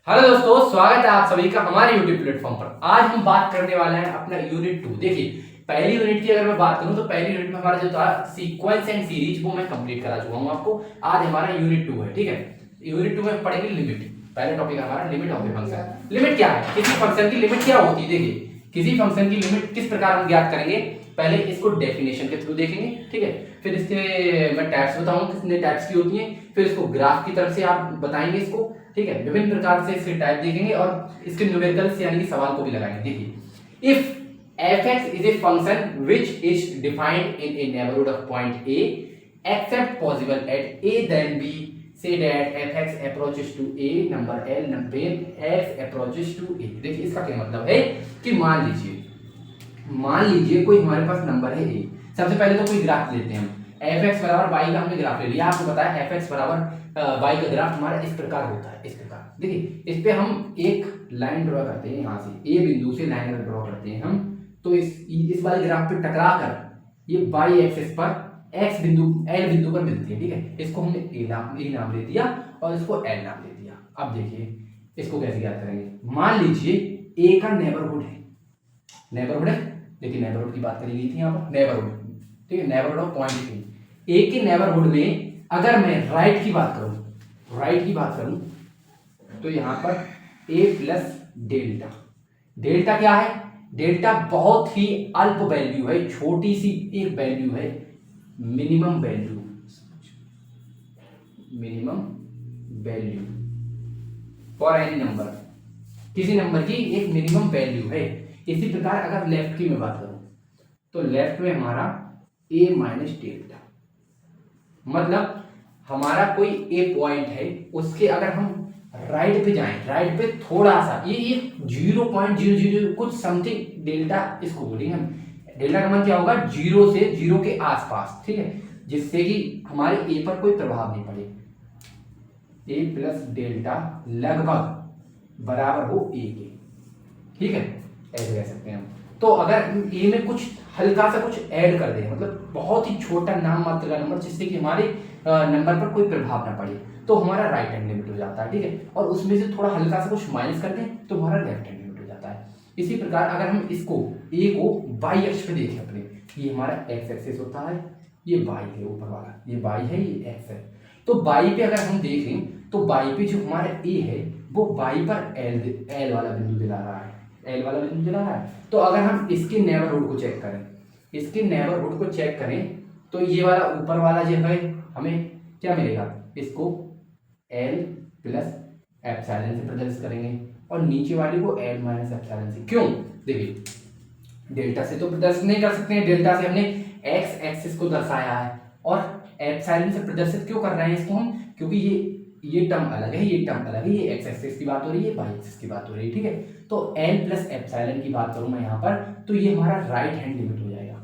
Hello दोस्तों, स्वागत है आप सभी का हमारे यूट्यूब प्लेटफॉर्म पर। आज हम बात करने वाले हैं अपना यूनिट 2। देखिए, पहली यूनिट की अगर मैं बात करूं तो पहली यूनिट में हमारा जो था सीक्वेंस एंड सीरीज, वो मैं कंप्लीट करा चुका हूं आपको। आज हमारा यूनिट 2 है, ठीक है। यूनिट 2 में पढ़ेंगे लिमिट। पहले टॉपिक हमारा limit of the function. Limit क्या है, किसी फंक्शन की लिमिट क्या होती है। देखिए, किसी फंक्शन की लिमिट किस प्रकार हम ज्ञात करेंगे। पहले इसको डेफिनेशन के थ्रू देखेंगे, ठीक है। फिर इसके मैं टाइप्स बताऊंगा कितने टाइप्स की होती हैं। फिर इसको ग्राफ की तरफ से आप बताएंगे इसको, ठीक है। विभिन्न प्रकार से इसके टाइप देखेंगे और इसके न्यूमेरिकल्स यानी कि सवाल को भी लगाएंगे। देखिए, if fx is a function which is defined in a neighborhood of point a except possible at a, then we say that fx approaches to a number l when x approaches to a। देखिए, इसका क्या मतलब है कि मान लीजिए कोई हमारे पास नंबर है a। सबसे पहले तो कोई ग्राफ लेते हैं हम। fx बराबर y का हमने ग्राफ ले लिया। आपको पता है fx बराबर y का ग्राफ हमारा इस प्रकार होता है, इस प्रकार। देखिए, इस पे हम एक लाइन ड्रॉ करते हैं, यहाँ से a बिंदु से लाइन ड्रॉ करते हैं हम। तो इस वाले ग्राफ पे टकरा कर ये y एक्सिस पर x बिंदु l बिंदु पर मिलती है, ठीक है। इसको हमने a नाम दे दिया और इसको l नाम दे दिया। अब देखिए, इसको कैसे ज्ञात करेंगे। मान लीजिए a का नेबरहुड है, देखिए नेबरहुड की बात करी गई थी यहाँ पर, नेबरहुड, ठीक है। नेबरहुड ऑफ पॉइंट a के नेबरहुड में अगर मैं राइट की बात करूं तो यहाँ पर a प्लस डेल्टा क्या है। डेल्टा बहुत ही अल्प वैल्यू है, छोटी सी एक वैल्यू है, minimum value for any number. किसी नंबर की एक मिनिमम वैल्यू है। इसी प्रकार अगर लेफ्ट की मैं बात करूं तो लेफ्ट में हमारा a माइनस डेल्टा, मतलब हमारा कोई ए पॉइंट है, उसके अगर हम राइट पे जाएं, राइट पे थोड़ा सा ये 0.00 कुछ समथिंग डेल्टा इसको बोलेंगे हम। डेल्टा का मान क्या होगा, जीरो से जीरो के आसपास, ठीक है, जिससे कि हमारे ए पर कोई प्रभाव नहीं पड़े। ए प्लस डेल्टा लगभग बराबर हो ए के, ठीक है, ऐसे कह सकते हैं हम। तो अगर ए में कुछ हल्का सा कुछ ऐड कर दें, मतलब बहुत ही छोटा नाम मात्र का नंबर, जिससे कि हमारे नंबर पर कोई प्रभाव ना पड़े, तो हमारा राइट हैंड लिमिट हो जाता है, ठीक है। और उसमें से थोड़ा हल्का सा कुछ माइनस कर दें तो हमारा लेफ्ट हैंड लिमिट हो जाता है। इसी प्रकार अगर हम इसको ए को वाई अक्ष पे देखें अपने, ये हमारा एक्स एक्सिस होता है, ये वाई है ऊपर वाला, ये वाई है, ये एक्स है। तो वाई पे अगर हम देखें तो वाई पे जो हमारा ए है वो वाई पर एल वाला बिंदु दिला रहा है, तो अगर हम इसके नेबरहुड को चेक करें तो ये वाला ऊपर वाला जो है हमें क्या मिलेगा, इसको L प्लस एप्सिलॉन से प्रदर्शित करेंगे और नीचे वाले को L माइनस एप्सिलॉन से। क्यों, देखिए, डेल्टा से तो प्रदर्शित नहीं कर सकते हैं, डेल्टा से हमने x एक्सिस को दर्शाया है, और एप्सिलॉन से प्रदर्शित क्यों कर रहे हैं इसको हम, क्योंकि ये टर्म अलग है, ये x एक्सिस की बात हो रही है, y एक्सिस की बात हो रही है, ठीक है। तो L प्लस एप्सिलॉन की बात करूं मैं यहाँ पर, तो ये हमारा राइट हैंड लिमिट हो जाएगा,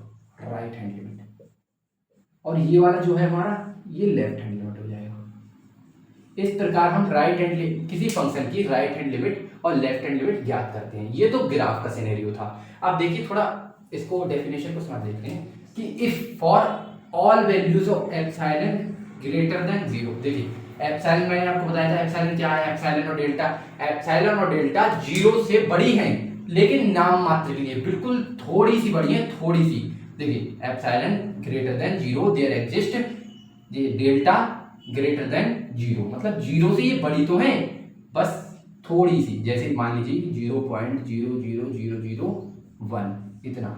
और ये वाला जो है हमारा, ये लेफ्ट हैंड लिमिट हो जाएगा। इस प्रकार हम किसी फंक्शन की राइट हैंड लिमिट और लेफ्ट हैंड लिमिट ज्ञात करते हैं। ये तो ग्राफ का सिनेरियो था। अब देखिए, थोड़ा इसको डेफिनेशन को समझ लेते हैं कि if for all values of epsilon greater than 0। देखिए, एप्सिलॉन मैंने आपको बताया था, एप्सिलॉन क्या है, एप्सिलॉन और डेल्टा 0 से बड़ी हैं, लेकिन नाम मात्र के लिए बिल्कुल थोड़ी सी बड़ी है, थोड़ी सी। देखिए, epsilon greater than 0 there exist delta greater than 0, मतलब 0 से ये बड़ी तो है, बस थोड़ी सी, जैसे मान लीजिए 0.00001 इतना,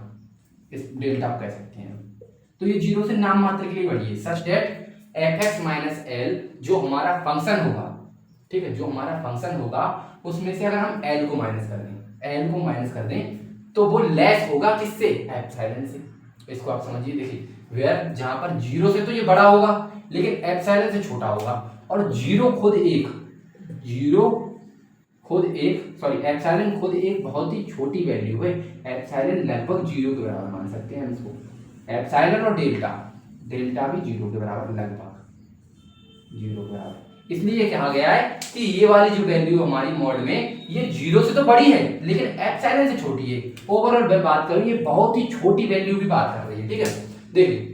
इस डेल्टा आप कह सकते हैं। तो ये 0 से नाम मात्र के लिए बड़ी है, such that fx minus L जो हमारा फंक्शन होगा, ठीक है, जो हमारा फंक्शन होगा उसमें से अगर हम l को माइनस कर दें तो वो लेस होगा किससे, एप्सिलॉन से। इसको आप समझिए। देखिए, वेयर जहां पर 0 से तो ये बड़ा होगा लेकिन एप्सिलॉन से छोटा होगा, और एप्सिलॉन खुद एक बहुत ही छोटी वैल्यू है। एप्सिलॉन लगभग 0 के बराबर मान सकते हैं हम इसको। एप्सिलॉन और डेल्टा भी 0 के बराबर, लगभग 0 के बराबर। इसलिए कहा गया है कि ये वाली जो वैल्यू हमारी मॉड में, ये 0 से तो बड़ी है लेकिन एप्सिलॉन से छोटी है। ओवरऑल मैं बात करूं, ये बहुत ही छोटी वैल्यू की बात कर रही है, ठीक है। देखिए,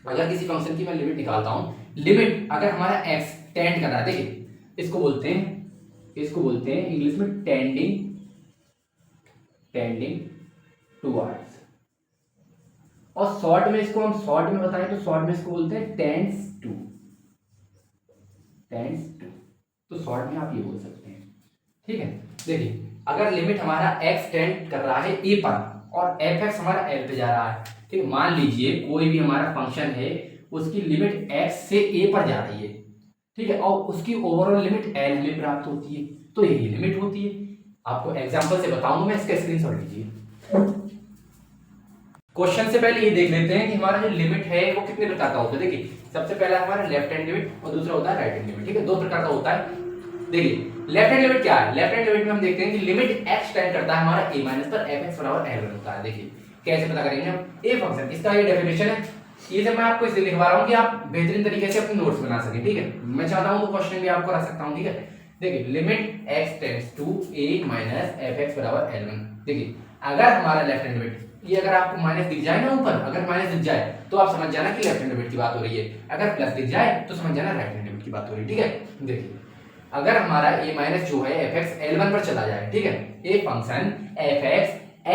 अगर किसी फंक्शन की मैं लिमिट निकालता हूं, लिमिट अगर हमारा x टेंड कर रहा है, देखिए इसको बोलते हैं इसको बोलते हैं इंग्लिश में टेंडिंग टुवर्ड्स, और शॉर्ट में इसको हम शॉर्ट में बताएं तो शॉर्ट में इसको बोलते हैं टेंड्स टू। तो शॉर्ट में आप ये बोल सकते हैं, ठीक है। देखिए अगर लिमिट हमारा x टेंड कर रहा है a पर और fx हमारा l पे जा रहा है, ठीक है, मान लीजिए कोई भी हमारा फंक्शन है उसकी लिमिट x से a पर जा रही है, ठीक है, और उसकी ओवरऑल लिमिट l में प्राप्त होती है, तो यही लिमिट होती है। आपको एग्जांपल से बताऊंगा मैं, इसका स्क्रीनशॉट लीजिए। क्वेश्चन से पहले ये देख लेते हैं कि हमारा जो लिमिट है वो कितने प्रकार का होता है। देखिए सबसे पहला हमारा लेफ्ट हैंड लिमिट और दूसरा होता है राइट हैंड लिमिट, ठीक है, दो प्रकार का होता है। देखिए लेफ्ट हैंड लिमिट क्या है, लेफ्ट हैंड लिमिट में हम देखते हैं कि लिमिट x टेंड करता है हमारा a माइनस पर fx बराबर l होता है। देखिए कैसे पता करेंगे हम, a फंक्शन, इसका ये डेफिनेशन है, ये सब मैं आपको इसलिए लिखवा रहा हूं कि आप बेहतरीन तरीके से अपने नोट्स बना सकें, ठीक है। मैं चाहता हूं तो क्वेश्चन भी आपको रख सकता हूं, ठीक है। देखिए limit x tends to a minus fx बराबर l1। देखिए अगर हमारा लेफ्ट हैंड लिमिट, ये अगर आपको माइनस दिख जाए ना ऊपर, अगर माइनस दिख जाए तो आप समझ जाना कि लेफ्ट हैंड लिमिट की बात हो रही है, अगर प्लस दिख जाए तो समझ जाना राइट हैंड लिमिट की बात हो रही है, ठीक है। देखिए अगर हमारा a माइनस जो है fx l1 पर चला जाए, ठीक है, ये फंक्शन fx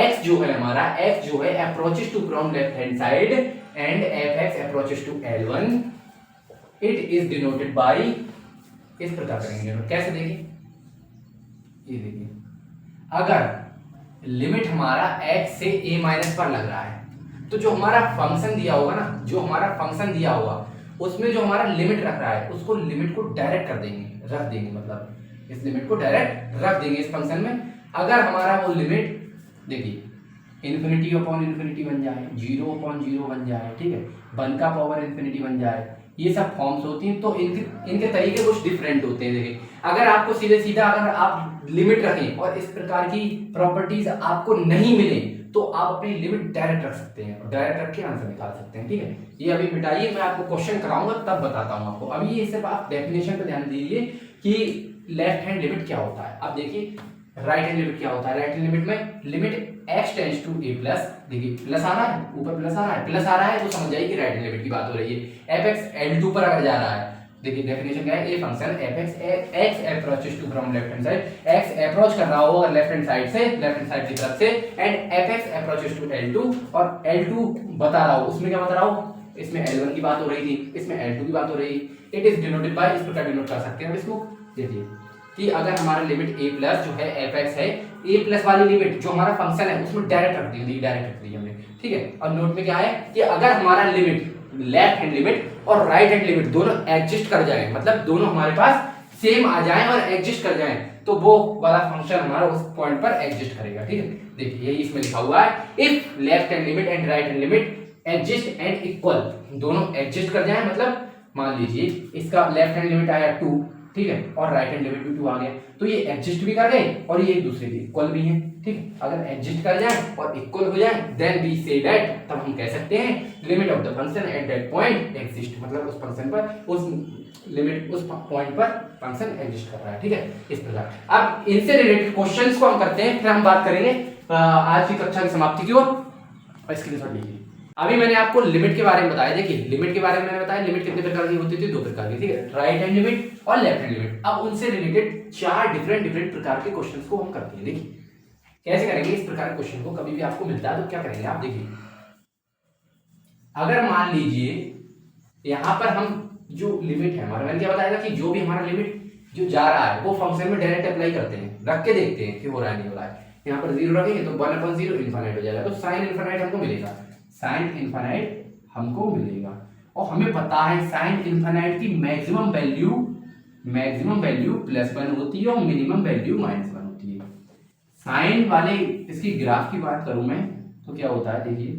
x जो है हमारा, x जो है approaches to from left hand side and fx approaches to l1, it is denoted by, इस प्रकार करेंगे। कैसे देखिए, ये देखिए अगर लिमिट हमारा x से a माइनस पर लग रहा है तो जो हमारा फंक्शन दिया होगा ना, जो हमारा फंक्शन दिया होगा उसमें जो हमारा लिमिट रख रहा है उसको लिमिट को डायरेक्ट कर देंगे, रख देंगे, मतलब इस लिमिट को डायरेक्ट रख देंगे इस फंक्शन में। अगर हमारा वो लिमिट देखिए इन्फिनिटी अपॉन इन्फिनिटी बन जाए, 0 अपॉन 0 बन जाए, ठीक है, 1 का पावर इन्फिनिटी बन जाए, ये सब फॉर्म्स होती हैं, तो इनके तरीके कुछ डिफरेंट होते हैं। देखिए अगर आपको सीधे सीधा अगर आप लिमिट रखें और इस प्रकार की प्रॉपर्टीज आपको नहीं मिले तो आप अपनी लिमिट डायरेक्ट रख सकते हैं और डायरेक्ट रख के आंसर निकाल सकते हैं, ठीक है। ये अभी मिटाइए, मैं आपको क्वेश्चन कराऊंगा तब बताता हूं आपको। अभी ये सिर्फ आप डेफिनेशन पे ध्यान दीजिए कि लेफ्ट हैंड लिमिट क्या होता है। अब देखिए राइट हैंड लिमिट क्या होता है। राइट हैंड लिमिट में limit x tends to a plus, देखिए प्लस आ रहा है, ऊपर प्लस आ रहा है, प्लस आ रहा है तो समझ जाइए कि राइट हैंड लिमिट की बात हो रही है। fx l2 पर अगर जा रहा है, देखिए डेफिनेशन क्या है, a function fx x approaches to from left hand side, x approach कर रहा होगा लेफ्ट हैंड साइड से, लेफ्ट हैंड साइड की तरफ से, and fx approaches to l2, और l2 बता रहा हूं, उसमें क्या बता रहा हूं, इसमें l1 की बात हो रही थी, इसमें l2 की बात हो रही है। इट इज डिनोटेड बाय, इस प्रकार डिनोट कर सकते हैं हम इसको। देखिए कि अगर हमारा लिमिट a प्लस जो है fx है, a प्लस वाली लिमिट जो हमारा फंक्शन है उसमें डायरेक्ट रख दी, डायरेक्ट रख दी हमने, ठीक है। और नोट में क्या है कि अगर हमारा लिमिट लेफ्ट हैंड लिमिट और राइट हैंड लिमिट दोनों एग्जिस्ट कर जाए, मतलब दोनों हमारे पास सेम आ जाएं और एग्जिस्ट कर जाएं, तो वो वाला फंक्शन हमारा उस पॉइंट पर एग्जिस्ट करेगा, ठीक है। देखिए यही इसमें लिखा हुआ है, if left hand limit and right hand limit exist and equal, दोनों एग्जिस्ट कर जाएं, मतलब मान लीजिए इसका लेफ्ट हैंड लिमिट आया 2, ठीक है, और राइट हैंड लिमिट भी 2 आ गया, तो ये एग्जिस्ट भी कर गए और ये एक दूसरे के इक्वल भी हैं, ठीक है। अगर एग्जिस्ट कर जाए और इक्वल हो जाए देन वी से दैट, तब हम कह सकते हैं limit of the function at that point exist, मतलब उस फंक्शन पर, उस लिमिट, उस पॉइंट पर फंक्शन एग्जिस्ट कर रहा है, ठीक है, इस प्रकार। अब इनसे रिलेटेड क्वेश्चंस को हम करते हैं, फिर हम बात करेंगे आज की कक्षा की समाप्ति की ओर। स्क्रीनशॉट लीजिए। अभी मैंने आपको लिमिट के बारे में बताया, देखिए लिमिट के बारे में मैंने बताया, लिमिट कितने प्रकार की होती थी, 2 प्रकार की, ठीक है, राइट हैंड लिमिट और लेफ्ट हैंड लिमिट। अब उनसे रिलेटेड 4 डिफरेंट प्रकार के क्वेश्चंस को हम करते हैं। देखिए कैसे करेंगे इस प्रकार के क्वेश्चन को, कभी भी आपको मिलता है तो क्या करेंगे आप, देखिए अगर मान लीजिए यहां पर हम जो लिमिट है हमारा, मैंने क्या बताया था कि जो भी हमारा लिमिट जो जा रहा है वो फंक्शन में डायरेक्ट अप्लाई करते हैं, रख के देखते हैं कि हो रहा है नहीं हो रहा है। यहाँ पर 0 रखेंगे तो 1/0 इनफाइनाइट हो जाएगा, तो साइन इनफाइनाइट हमको मिलेगा, साइन इनफाइनाइट हमको मिलेगा। और हमें पता है साइन इनफाइनाइट की मैक्सिमम वैल्यू +1 होती है और मिनिमम वैल्यू -1 होती है। साइन वाले इसकी ग्राफ की बात करूं मैं तो क्या होता है, देखिए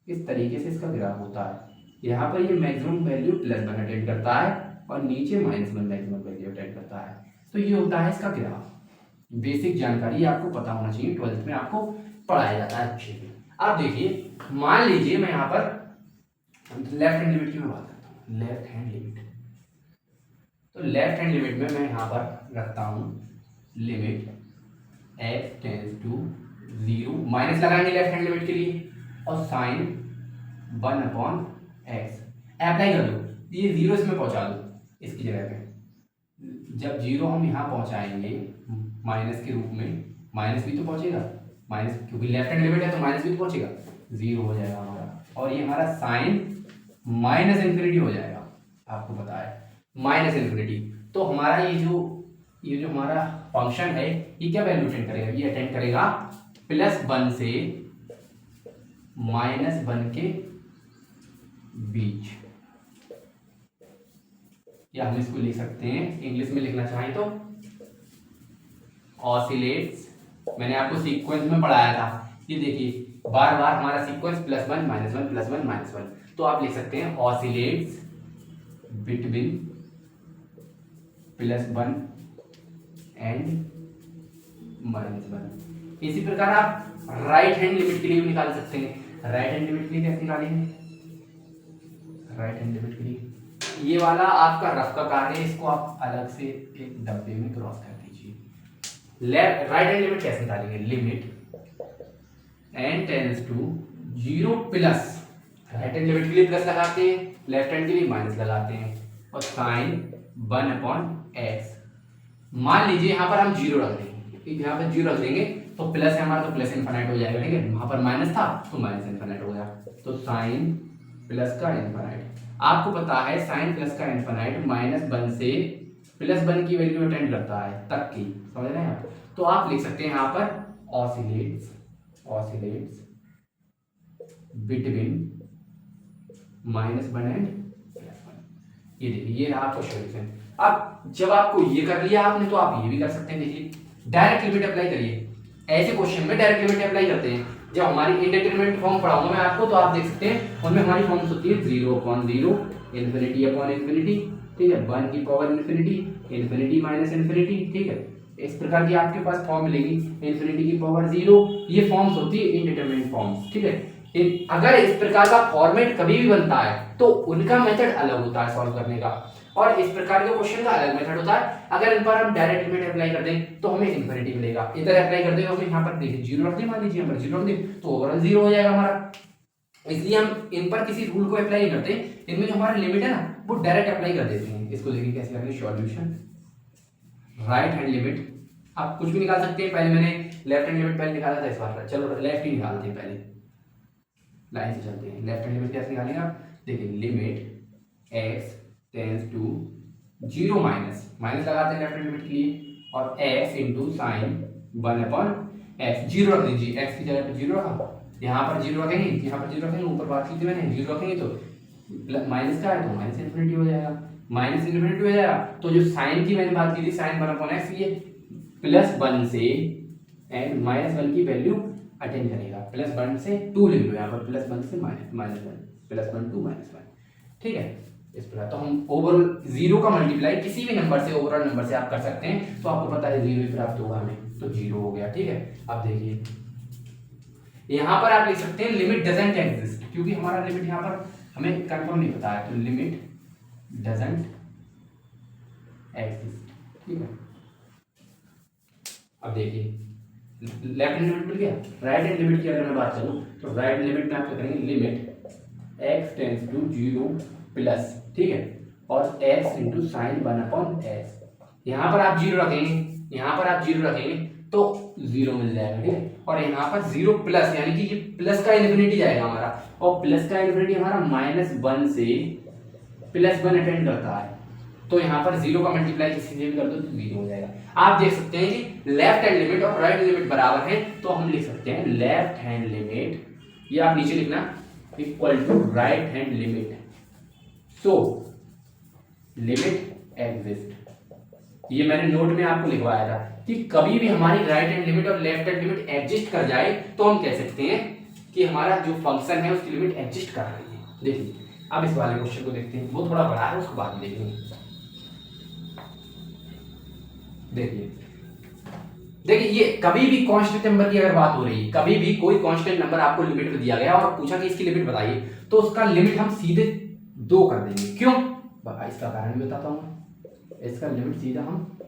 इस तरीके से इसका ग्राफ होता है, यहाँ पर ये मैक्सिमम वैल्यू +1 अटेंड करता है और नीचे -1 मैक्सिमम वैल्यू अटेंड करता है, तो ये होता है इसका ग्राफ। बेसिक जानकारी आपको पता होना चाहिए, 12th में आपको पढ़ाया जाता है अच्छे से। अब देखिए मान लीजिए मैं यहाँ पर लेफ्ट हैंड लिमिट की मैं बात करता हूँ, लेफ्ट हैंड लिमिट, तो लेफ्ट हैंड लिमिट में मैं यहाँ पर रखता हूँ limit x tends to 0, minus लगाएंगे लेफ्ट हैंड लिमिट के लिए, और साइन 1/x अप्लाई कर दो, ये 0 इसमें पहुंचा दो इसकी जगह पे, जब जीरो हम यहाँ पहुँचाएंगे माइनस के रूप में, माइनस भी तो पहुँचेगा, माइनस क्योंकि लेफ्ट हैंड लिमिट है तो माइनस भी तो पहुँचेगा, जीरो हो जाएगा हमारा, और ये हमारा साइन माइनस इन्फिनिटी हो जाएगा, आपको पता है माइनस इन्फिनिटी। तो हमारा ये जो हमारा फंक्शन है ये क्या वैल्यू अटेंड करेगा, ये अटेंड करेगा +1 से -1 के बीच, या हम इसको लिख सकते हैं इंग्लिश में लिखना चाहें तो ऑसिलेट्स। मैंने आपको सीक्वेंस में पढ़ाया था, ये देखिए बार बार हमारा सीक्वेंस +1 -1 +1 -1, तो आप लिख सकते हैं ऑसिलेट्स बिटवीन +1 एंड -1। इसी प्रकार आप राइट हैंड लिमिट के लिए भी निकाल सकते हैं। राइट हैंड लिमिट के लिए कैसे निकालेंगे, राइट हैंड लिमिट के लिए ये वाला आपका रफ का कार्य है, इसको आप अलग से एक डब्बे में क्रॉस कर दीजिए। राइट हैंड लिमिट कैसे निकालेंगे, limit n tends to 0 plus, right hand limit के लिए प्लस लगाते हैं, लेफ्ट हैंड के लिए माइनस लगाते हैं, और साइन 1/x। मान लीजिए यहाँ पर हम 0 रख देंगे, यहाँ पर 0 रख देंगे तो प्लस है हमारा, तो प्लस इनफाइनाइट हो जाएगा, ठीक है, वहां पर माइनस था तो माइनस इनफाइनाइट हो गया, तो साइन प्लस का इनफाइनाइट। आपको पता है साइन प्लस का इनफाइनाइट -1 से +1 की वैल्यू अटेंड करता है तक की, समझ रहे हैं आप। तो आप लिख सकते हैं यहाँ पर ऑसिलेट्स बिटवीन -1 एंड +1। ये देखिए ये रहा आपका सॉल्यूशन। अब जब आपको ये कर लिया आपने तो आप ये भी कर सकते हैं, देखिए डायरेक्ट लिमिट अप्लाई करिए। ऐसे क्वेश्चन में डायरेक्ट लिमिट अप्लाई करते हैं। जब हमारी इंडिटरमिनेट फॉर्म पढ़ाऊंगा मैं आपको तो आप देख सकते हैं उनमें हमारी फॉर्म्स होती है 0/0, इन्फिनिटी अपॉन इन्फिनिटी, ठीक है, 1 की power infinity, infinity minus infinity, ठीक है, इस प्रकार की आपके पास फॉर्म मिलेगी, इन्फिनिटी की पावर 0। ये फॉर्म्स होती है इंडिटरमिनेट फॉर्म्स, ठीक है। अगर इस प्रकार का फॉर्मेट कभी भी बनता है तो उनका मेथड अलग होता है सॉल्व करने का, और इस प्रकार के क्वेश्चन का अलग मेथड होता है। अगर इन पर हम डायरेक्ट लिमिट अप्लाई कर दें तो हमें इन्फिनिटी मिलेगा, इधर अप्लाई कर दें तो हमें यहाँ पर देखिए 0 रख दें, मान लीजिए यहाँ पर 0 रख दें तो ओवरऑल 0 हो जाएगा हमारा। इसलिए हम इन पर किसी रूल को अप्लाई नहीं करते, इनमें जो हमारा लिमिट है ना वो डायरेक्ट अप्लाई कर देते हैं। इसको देखिए कैसे करेंगे, सॉल्यूशन राइट हैंड लिमिट आप कुछ भी निकाल सकते हैं। पहले मैंने लेफ्ट हैंड लिमिट पहले निकाला था, इस बार चलो लेफ्ट ही निकालते हैं, पहले लाइन से चलते हैं। लेफ्ट हैंड लिमिट कैसे निकालेंगे आप, देखिए limit x tends to 0 minus लगाते हैं लेफ्ट हैंड लिमिट के लिए, और x इंटू साइन 1/x, 0 रख दीजिए, x की जगह पर 0 रखा, यहाँ पर 0 रखेंगे, यहाँ पर 0 रखेंगे, ऊपर बात की थी मैंने 0 रखेंगे तो माइनस का है तो माइनस इन्फिनिटी हो जाएगा, माइनस इन्फिनिटी हो जाएगा। तो जो साइन की मैंने बात की थी साइन 1/x, ये +1 से एंड -1 की वैल्यू अटेंड करेगा, +1 से 2 लिख लो यहाँ पर, +1 से -1, +1 to -1, ठीक है। इस प्रकार तो हम ओवरऑल 0 का मल्टीप्लाई किसी भी नंबर से, ओवरऑल नंबर से आप कर सकते हैं, तो आपको पता है 0 ही प्राप्त होगा हमें, तो 0 हो गया, ठीक है। अब देखिए यहाँ पर आप लिख सकते हैं लिमिट डजंट एग्जिस्ट, क्योंकि हमारा लिमिट यहाँ पर हमें कंफर्म नहीं पता है, तो लिमिट डजंट एग्जिस्ट, ठीक है। अब देखिए लेफ्ट हैंड लिमिट मिल गया, राइट हैंड लिमिट की अगर मैं बात करूं तो राइट हैंड लिमिट में आप क्या करेंगे, limit x tends to 0 plus, ठीक है, और x इंटू साइन 1/x। यहाँ पर आप 0 रखेंगे, यहाँ पर आप 0 रखेंगे तो 0 मिल जाएगा, ठीक है, और यहाँ पर 0 प्लस यानी कि ये प्लस का इन्फिनिटी जाएगा हमारा, और प्लस का इन्फिनिटी हमारा -1 से +1 अटेंड करता है, तो यहाँ पर 0 का मल्टीप्लाई किसी से भी कर दो तो 0 हो जाएगा। आप देख सकते हैं कि लेफ्ट हैंड लिमिट और राइट लिमिट बराबर है, तो हम लिख सकते हैं लेफ्ट हैंड लिमिट, ये आप नीचे लिखना, equal to right hand limit, so limit exist. ये मैंने नोट में आपको लिखवाया था कि कभी भी हमारी राइट हैंड लिमिट और लेफ्ट हैंड लिमिट एग्जिस्ट कर जाए तो हम कह सकते हैं कि हमारा जो फंक्शन है उसकी लिमिट एग्जिस्ट कर रही है। देखिए अब इस वाले क्वेश्चन को देखते हैं, वो थोड़ा बड़ा है, उसको बाद में देखेंगे। देखिए ये कभी भी कांस्टेंट नंबर की अगर बात हो रही है, कभी भी कोई कांस्टेंट नंबर आपको लिमिट में दिया गया और पूछा कि इसकी लिमिट बताइए, तो उसका लिमिट हम सीधे 2 कर देंगे। क्यों, इसका कारण भी बताता हूं। इसका लिमिट सीधा हम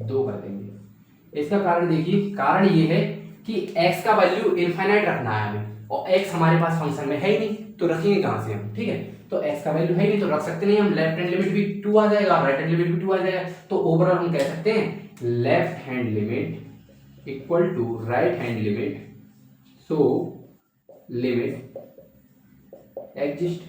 2 कर देंगे। इसका कारण देखिए, कारण ये है कि x का वैल्यू इनफाइनाइट रखना है हमें, और x हमारे पास फंक्शन में है ही नहीं, तो रखेंगे कहां से हम, ठीक है। तो x का वैल्यू है नहीं तो रख सकते नहीं हम, लेफ्ट हैंड लिमिट भी 2 आ जाएगा, राइट हैंड लिमिट भी 2 आ जाएगा, तो ओवरऑल हम कह सकते हैं left hand limit equal to right hand limit, so limit exist.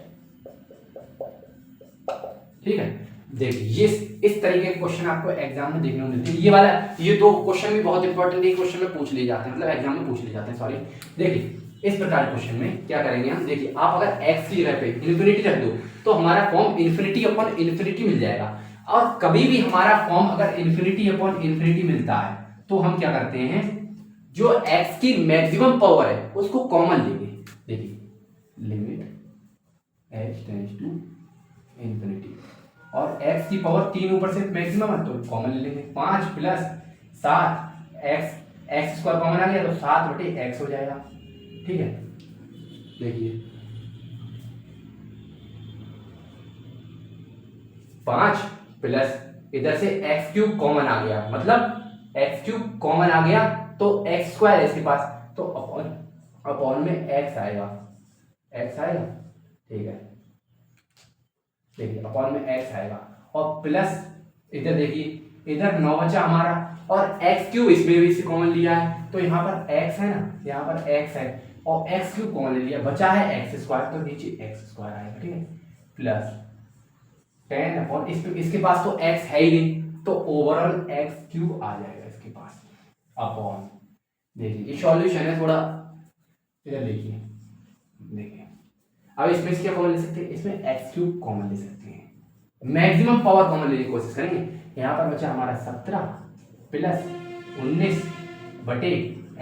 ठीक है, देखिए ये इस तरीके के क्वेश्चन आपको एग्जाम में देखने को मिलते हैं। ये वाला, ये दो क्वेश्चन भी बहुत इंपॉर्टेंट है, क्वेश्चन में पूछ लिए जाते हैं, मतलब एग्जाम में पूछ लिए जाते हैं, सॉरी। देखिए इस प्रकार के क्वेश्चन में क्या करेंगे हम, देखिए आप अगर x की जगह पे इन्फिनिटी रख दो तो हमारा फॉर्म इन्फिनिटी अपॉन इन्फिनिटी मिल जाएगा, और कभी भी हमारा फॉर्म अगर इन्फिनिटी अपॉन इन्फिनिटी मिलता है तो हम क्या करते हैं, जो x की मैक्सिमम पावर है उसको कॉमन लेंगे। देखिए limit h tends to infinity, और x की पावर 3 ऊपर से मैक्सिमम है तो कॉमन ले लेंगे। 5 प्लस 7 x स्क्वायर कॉमन आ गया तो 7/x हो जाएगा। ठीक है, देखिए 5 प्लस इधर से x क्यूब कॉमन आ गया, मतलब x क्यूब कॉमन आ गया तो x स्क्वायर है इसके पास, तो अपॉन में x आएगा, ठीक है, देखिए अपॉन में x आएगा, और प्लस इधर देखिए इधर 9 बचा हमारा, और x क्यूब इसमें भी से कॉमन लिया है तो यहाँ पर x है ना, यहाँ पर x है और x क्यूब कॉमन ले लिया, बचा है x स्क्वायर, तो नीचे x स्क्वायर आएगा। ठीक है, प्लस 10 अपॉन इसके पास तो x है ही नहीं तो ओवरऑल x क्यूब आ जाएगा इसके पास, अपॉन, देखिए ये सॉल्यूशन है, थोड़ा इधर देखिए, अब इसमें क्या कॉमन ले सकते हैं, इसमें x क्यूब कॉमन ले सकते हैं, मैक्सिमम पावर कॉमन लेने की कोशिश करेंगे। यहाँ पर बचा हमारा 17 प्लस 19 बटे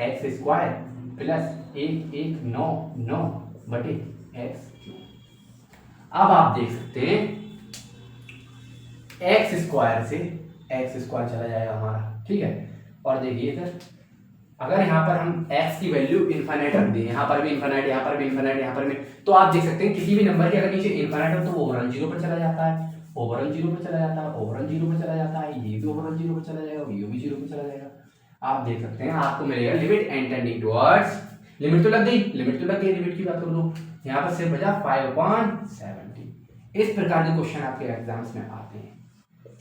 x स्क्वायर प्लस 9 बटे x क्यूब। अब आप देख सकते हैं x स्क्वायर से x स्क्वायर चला जाएगा हमारा। ठीक है, और देखिए इधर अगर यहाँ पर हम x की वैल्यू इनफाइनाइट रख दें, यहाँ पर भी इनफाइनाइट, यहाँ पर भी इनफाइनाइट, यहाँ पर भी, तो आप देख सकते हैं किसी भी नंबर के अगर नीचे इनफाइनाइट हो तो वो ओवरऑल 0 पर चला जाता है, ओवरऑल 0 पर चला जाता है, ओवरऑल 0 पर चला जाता है, ये भी ओवरऑल 0 पर चला जाएगा, ये भी 0 पर चला जाएगा। आप देख सकते हैं आपको मिलेगा limit and tending towards, limit तो लग गई, लिमिट की बात कर लो, यहाँ पर सिर्फ बचा 5/70। इस प्रकार के क्वेश्चन आपके एग्जाम्स में आते हैं।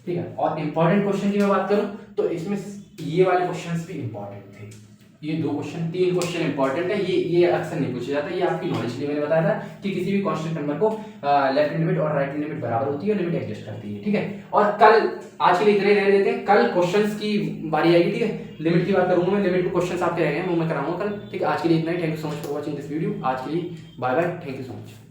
ठीक है, और इंपॉर्टेंट क्वेश्चन की मैं बात करूं तो इसमें ये वाले क्वेश्चंस भी इंपॉर्टेंट थे, ये 3 क्वेश्चन इंपॉर्टेंट है, ये अक्सर नहीं पूछे जाता, ये आपकी नॉलेज के लिए मैंने बताया था कि किसी भी कांस्टेंट नंबर को लेफ्ट हैंड लिमिट और राइट हैंड लिमिट बराबर होती है, लिमिट एडजस्ट करती है। ठीक है, और कल, आज के लिए इतने रहने देते हैं, कल क्वेश्चंस की बारी आएगी। ठीक है, लिमिट की बात करूंगा मैं, लिमिट के क्वेश्चंस आपके रह गए हैं वो मैं कराऊंगा कल। ठीक है, आज के लिए इतना ही, thank you so much for watching this video, आज के लिए bye bye, thank you so much.